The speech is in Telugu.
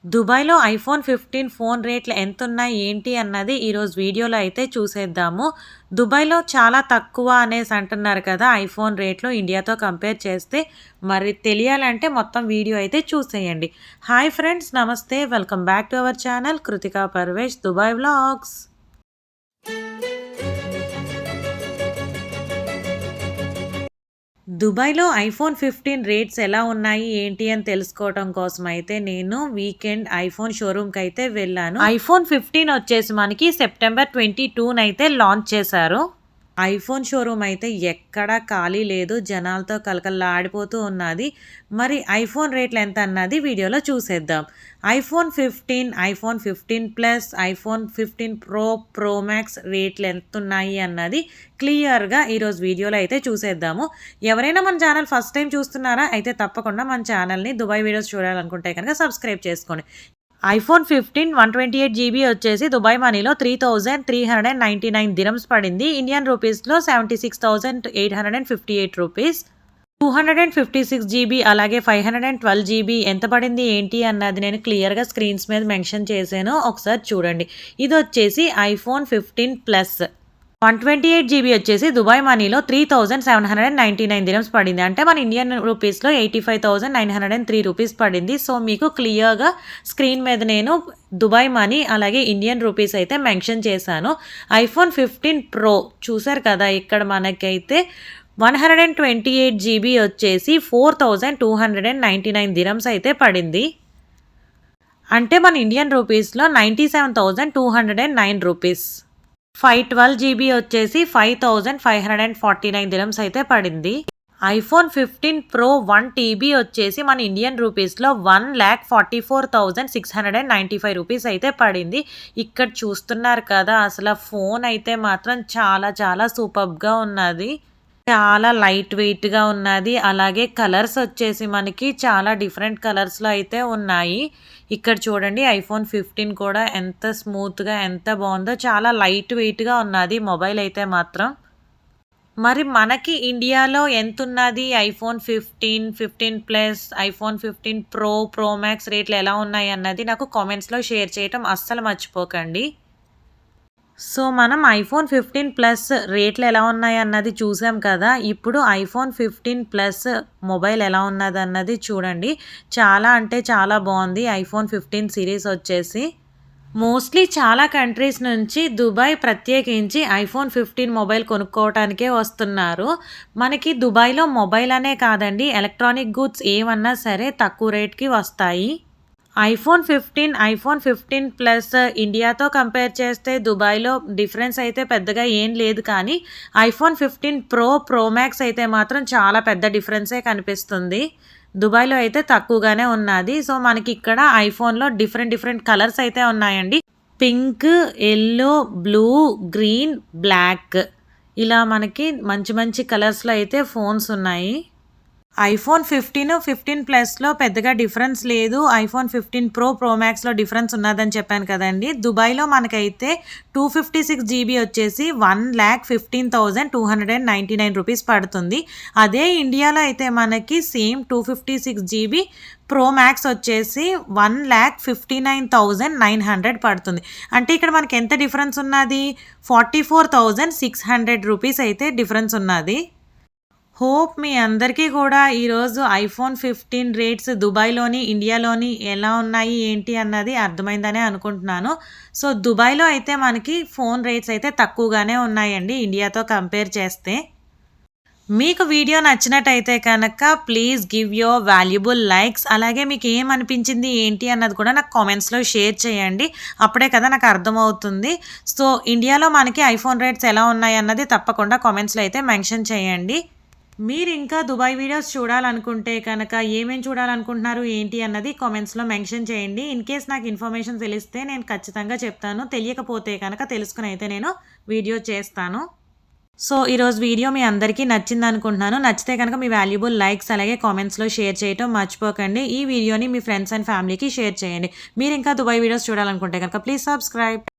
దుబాయ్‌లో ఐఫోన్ 15 ఫోన్ రేట్లు ఎంతున్నాయి ఏంటి అన్నది ఈరోజు వీడియోలో అయితే చూసేద్దాము. దుబాయ్‌లో చాలా తక్కువ అనేసి అంటున్నారు కదా! ఐఫోన్ రేట్లు ఇండియాతో కంపేర్ చేస్తే. మరి తెలియాలంటే మొత్తం వీడియో అయితే చూసేయండి. Hi friends! నమస్తే. Welcome back to our channel Kritika Parvesh Dubai vlogs. దుబాయ్‌లో ఐఫోన్ 15 రేట్స్ ఎలా ఉన్నాయి ఏంటి అని తెలుసుకోవటం కోసం అయితే నేను వీకెండ్ ఐఫోన్ షోరూమ్‌కైతే వెళ్ళాను. ఐఫోన్ 15 వచ్చేసి మనకి సెప్టెంబర్ 22నైతే లాంచ్ చేశారు. ఐఫోన్ షోరూమ్ అయితే ఎక్కడా ఖాళీ లేదు. జనాలతో కలకల్లాడిపోతూ ఉన్నది. మరి ఐఫోన్ రేట్లు ఎంత అన్నది వీడియోలో చూసేద్దాం. IPhone 15, iPhone 15 plus, iPhone 15 pro, pro max రేట్లు ఎంతున్నాయి అన్నది క్లియర్‌గా ఈరోజు వీడియోలో అయితే చూసేద్దాము. ఎవరైనా మన ఛానల్ ఫస్ట్ టైం చూస్తున్నారా? అయితే తప్పకుండా మన ఛానల్‌ని దుబాయ్ వీడియోస్ చూడాలనుకుంటే కనుక సబ్స్క్రైబ్ చేసుకోండి. ఐఫోన్ 15 128 జీబీ వచ్చేసి దుబాయ్ మనీలో 3,399 దిరమ్స్ పడింది. ఇండియన్ రూపీస్‌లో 76,858 రూపీస్. 256 జీబీ అలాగే 512 జీబీ ఎంత పడింది ఏంటి అన్నది నేను క్లియర్‌గా స్క్రీన్స్ మీద మెన్షన్ చేశాను. ఒకసారి చూడండి. ఇదొచ్చేసి ఐఫోన్ 15 ప్లస్. 128 జీబీ వచ్చేసి దుబాయ్ మనీలో 3,799 దిరమ్స్ పడింది. అంటే మన ఇండియన్ రూపీస్‌లో 85,903 రూపీస్ పడింది. సో మీకు క్లియర్‌గా స్క్రీన్ మీద నేను దుబాయ్ మనీ అలాగే ఇండియన్ రూపీస్ అయితే మెన్షన్ చేశాను. ఐఫోన్ 15 ప్రో చూసారు కదా! ఇక్కడ మనకైతే 128 జీబీ వచ్చేసి 4,299 దిరమ్స్ అయితే పడింది. అంటే మన ఇండియన్ రూపీస్‌లో 97,209 రూపీస్. 512 జీబీ వచ్చేసి 5,549 దిరమ్స్ అయితే పడింది. ఐఫోన్ 15 ప్రో 1 టీబీ వచ్చేసి మన ఇండియన్ రూపీస్‌లో 1,44,695 రూపీస్ అయితే పడింది. ఇక్కడ చూస్తున్నారు కదా! అసలు ఫోన్ అయితే మాత్రం చాలా చాలా సూపర్బ్‌గా ఉన్నది. చాలా లైట్ వెయిట్‌గా ఉన్నది. అలాగే కలర్స్ వచ్చేసి మనకి చాలా డిఫరెంట్ కలర్స్‌లో అయితే ఉన్నాయి. ఇక్కడ చూడండి ఐఫోన్ 15 కూడా ఎంత స్మూత్‌గా ఎంత బావుందో. చాలా లైట్ వెయిట్‌గా ఉన్నది మొబైల్ అయితే మాత్రం. మరి మనకి ఇండియాలో ఎంతున్నది iPhone 15, 15 plus, iPhone 15 pro, pro max రేట్లు ఎలా ఉన్నాయి అన్నది నాకు కామెంట్స్‌లో షేర్ చేయటం అస్సలు మర్చిపోకండి. సో మనం ఐఫోన్ 15 ప్లస్ రేట్లు ఎలా ఉన్నాయి అన్నది చూసాం కదా! ఇప్పుడు ఐఫోన్ 15 ప్లస్ మొబైల్ ఎలా ఉన్నదన్నది చూడండి. చాలా అంటే చాలా బావుంది ఐఫోన్ 15 సిరీస్ వచ్చేసి. మోస్ట్‌లీ చాలా కంట్రీస్ నుంచి దుబాయ్ ప్రత్యేకించి ఐఫోన్ 15 మొబైల్ కొనుక్కోవటానికే వస్తున్నారు. మనకి దుబాయ్‌లో మొబైల్ అనే కాదండి, ఎలక్ట్రానిక్ గూడ్స్ ఏమన్నా సరే తక్కువ రేట్‌కి వస్తాయి. ఐఫోన్ 15 ప్లస్ ఇండియాతో కంపేర్ చేస్తే దుబాయ్‌లో డిఫరెన్స్ అయితే పెద్దగా ఏం లేదు కానీ ఐఫోన్ 15 ప్రో, ప్రో మ్యాక్స్ అయితే మాత్రం చాలా పెద్ద డిఫరెన్సే కనిపిస్తుంది. దుబాయ్‌లో అయితే తక్కువగానే ఉన్నది. సో మనకి ఇక్కడ ఐఫోన్‌లో డిఫరెంట్ కలర్స్ అయితే ఉన్నాయండి. Pink, yellow, blue, green, black ఇలా మనకి మంచి కలర్స్‌లో అయితే ఫోన్స్ ఉన్నాయి. ఐఫోన్ 15 ప్లస్‌లో పెద్దగా డిఫరెన్స్ లేదు. ఐఫోన్ 15 ప్రో, ప్రో మ్యాక్స్‌లో డిఫరెన్స్ ఉన్నదని చెప్పాను కదండీ. దుబాయ్‌లో మనకైతే 256 జీబీ వచ్చేసి 1,15,299 రూపీస్ పడుతుంది. అదే ఇండియాలో అయితే మనకి సేమ్ 256 జీబీ ప్రో మ్యాక్స్ వచ్చేసి 1,59,900 పడుతుంది. అంటే ఇక్కడ మనకి ఎంత డిఫరెన్స్ ఉన్నది? 44,600 రూపీస్ అయితే డిఫరెన్స్ ఉన్నది. హోప్ మీ అందరికీ కూడా ఈరోజు ఐఫోన్ 15 రేట్స్ దుబాయ్‌లోని, ఇండియాలోని ఎలా ఉన్నాయి ఏంటి అన్నది అర్థమైందనే అనుకుంటున్నాను. సో దుబాయ్‌లో అయితే మనకి ఫోన్ రేట్స్ అయితే తక్కువగానే ఉన్నాయండి ఇండియాతో కంపేర్ చేస్తే. మీకు వీడియో నచ్చినట్టయితే కనుక please give your valuable likes. అలాగే మీకు ఏమనిపించింది ఏంటి అన్నది కూడా నాకు కామెంట్స్‌లో షేర్ చేయండి. అప్పుడే కదా నాకు అర్థమవుతుంది. సో ఇండియాలో మనకి ఐఫోన్ రేట్స్ ఎలా ఉన్నాయి అన్నది తప్పకుండా కామెంట్స్‌లో అయితే మెన్షన్ చేయండి. మీరు ఇంకా దుబాయ్ వీడియోస్ చూడాలనుకుంటే కనుక ఏమేం చూడాలనుకుంటున్నారు ఏంటి అన్నది కామెంట్స్‌లో మెన్షన్ చేయండి. ఇన్‌కేస్ నాకు ఇన్ఫర్మేషన్ తెలిస్తే నేను ఖచ్చితంగా చెప్తాను. తెలియకపోతే కనుక తెలుసుకొని అయితే నేను వీడియో చేస్తాను. సో ఈరోజు వీడియో మీ అందరికీ నచ్చింది అనుకుంటున్నాను. నచ్చితే కనుక మీ వాల్యుబుల్ లైక్స్ అలాగే కామెంట్స్‌లో షేర్ చేయటం మర్చిపోకండి. ఈ వీడియోని మీ ఫ్రెండ్స్ అండ్ ఫ్యామిలీకి షేర్ చేయండి. మీరు ఇంకా దుబాయ్ వీడియోస్ చూడాలనుకుంటే కనుక ప్లీజ్ సబ్స్క్రైబ్.